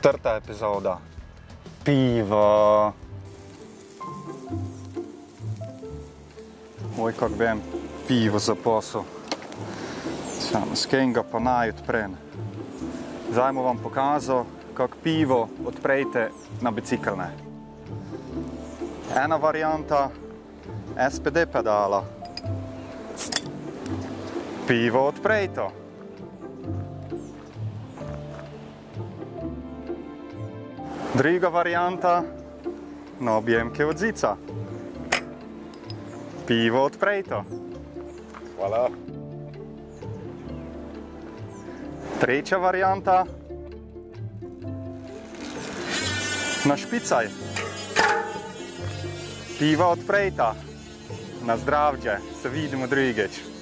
Četrta epizoda. Pivo. Oj, kak bi en pivo zaposil. Samo s kim ga pa naj odprem. Zdaj mu vam pokazal, kak pivo odprejte na bicikelne. Ena varianta SPD pedala. Pivo odprejto. Druga varianta na objemke od zica. Pivo odprejto. Hvala. Tretja varianta na špicaj. Piva odprejta. Na zdravje, se vidimo drugič.